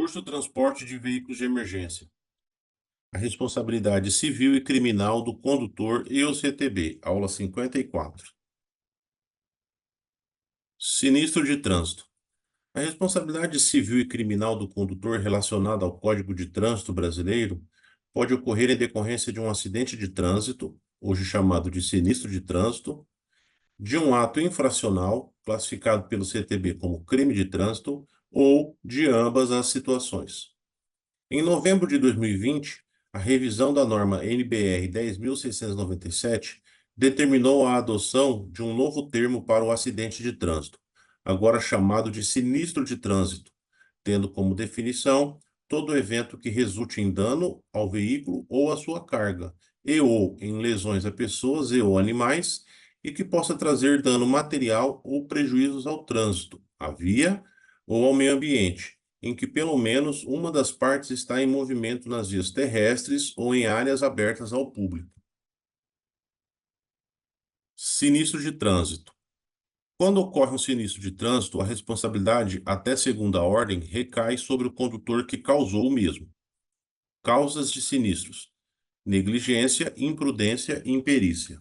Curso Transporte de Veículos de Emergência. A responsabilidade civil e criminal do condutor e o CTB. Aula 54. Sinistro de trânsito. A responsabilidade civil e criminal do condutor relacionada ao Código de Trânsito Brasileiro pode ocorrer em decorrência de um acidente de trânsito, hoje chamado de sinistro de trânsito, de um ato infracional, classificado pelo CTB como crime de trânsito, ou de ambas as situações. Em novembro de 2020, a revisão da norma NBR 10.697 determinou a adoção de um novo termo para o acidente de trânsito, agora chamado de sinistro de trânsito, tendo como definição todo evento que resulte em dano ao veículo ou à sua carga, e ou em lesões a pessoas e ou animais, e que possa trazer dano material ou prejuízos ao trânsito, à via ou ao meio ambiente, em que pelo menos uma das partes está em movimento nas vias terrestres ou em áreas abertas ao público. Sinistro de trânsito. Quando ocorre um sinistro de trânsito, a responsabilidade, até segunda ordem, recai sobre o condutor que causou o mesmo. Causas de sinistros: negligência, imprudência e imperícia.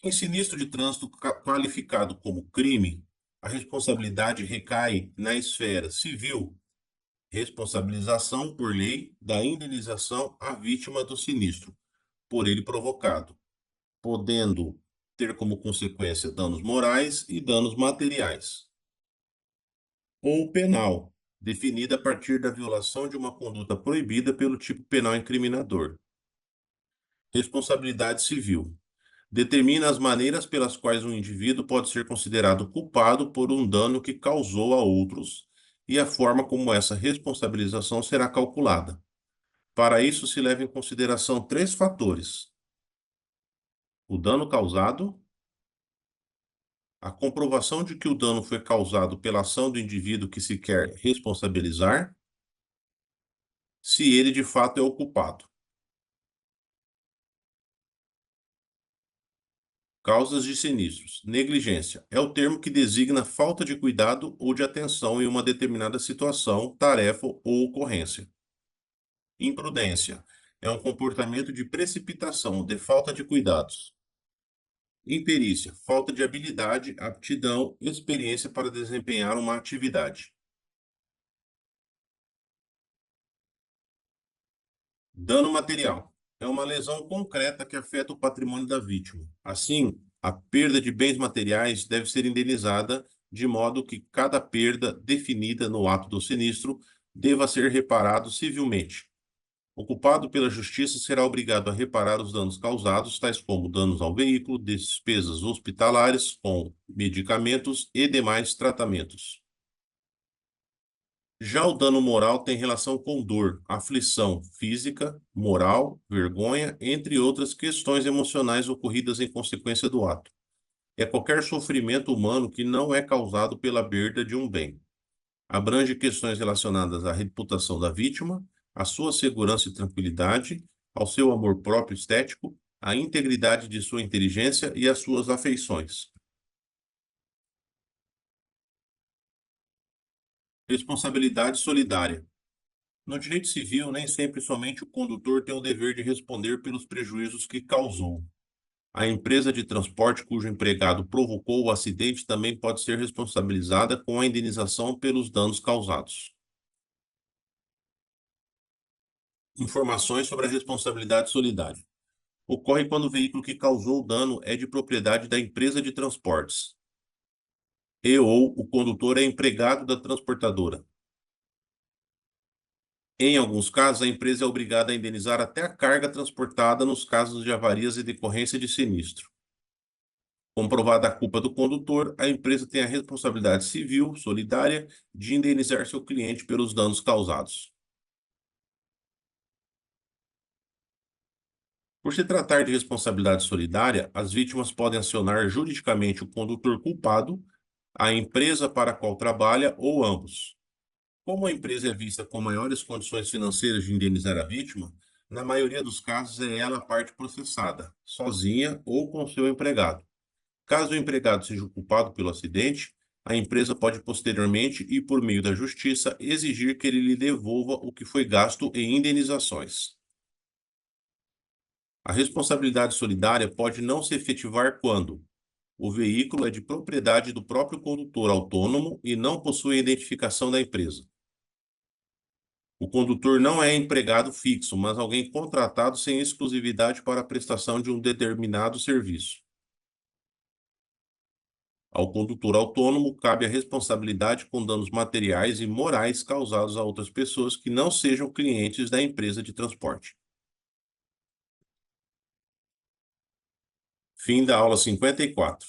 Em sinistro de trânsito qualificado como crime, a responsabilidade recai na esfera civil, responsabilização por lei da indenização à vítima do sinistro, por ele provocado, podendo ter como consequência danos morais e danos materiais. Ou penal, definida a partir da violação de uma conduta proibida pelo tipo penal incriminador. Responsabilidade civil. Determina as maneiras pelas quais um indivíduo pode ser considerado culpado por um dano que causou a outros e a forma como essa responsabilização será calculada. Para isso, se leva em consideração três fatores: o dano causado, a comprovação de que o dano foi causado pela ação do indivíduo que se quer responsabilizar, se ele de fato é o culpado. Causas de sinistros. Negligência é o termo que designa falta de cuidado ou de atenção em uma determinada situação, tarefa ou ocorrência. Imprudência é um comportamento de precipitação, de falta de cuidados. Imperícia, falta de habilidade, aptidão, experiência para desempenhar uma atividade. Dano material é uma lesão concreta que afeta o patrimônio da vítima. Assim, a perda de bens materiais deve ser indenizada de modo que cada perda definida no ato do sinistro deva ser reparado civilmente. O culpado pela justiça será obrigado a reparar os danos causados, tais como danos ao veículo, despesas hospitalares com medicamentos e demais tratamentos. Já o dano moral tem relação com dor, aflição física, moral, vergonha, entre outras questões emocionais ocorridas em consequência do ato. É qualquer sofrimento humano que não é causado pela perda de um bem. Abrange questões relacionadas à reputação da vítima, à sua segurança e tranquilidade, ao seu amor próprio estético, à integridade de sua inteligência e às suas afeições. Responsabilidade solidária. No direito civil, nem sempre somente o condutor tem o dever de responder pelos prejuízos que causou. A empresa de transporte cujo empregado provocou o acidente também pode ser responsabilizada com a indenização pelos danos causados. Informações sobre a responsabilidade solidária. Ocorre quando o veículo que causou o dano é de propriedade da empresa de transportes e ou o condutor é empregado da transportadora. Em alguns casos, a empresa é obrigada a indenizar até a carga transportada nos casos de avarias e decorrência de sinistro. Comprovada a culpa do condutor, a empresa tem a responsabilidade civil solidária de indenizar seu cliente pelos danos causados. Por se tratar de responsabilidade solidária, as vítimas podem acionar juridicamente o condutor culpado, a empresa para a qual trabalha ou ambos. Como a empresa é vista com maiores condições financeiras de indenizar a vítima, na maioria dos casos é ela a parte processada, sozinha ou com seu empregado. Caso o empregado seja culpado pelo acidente, a empresa pode posteriormente e por meio da justiça exigir que ele lhe devolva o que foi gasto em indenizações. A responsabilidade solidária pode não se efetivar quando o veículo é de propriedade do próprio condutor autônomo e não possui identificação da empresa. O condutor não é empregado fixo, mas alguém contratado sem exclusividade para a prestação de um determinado serviço. Ao condutor autônomo cabe a responsabilidade com danos materiais e morais causados a outras pessoas que não sejam clientes da empresa de transporte. Fim da aula 54.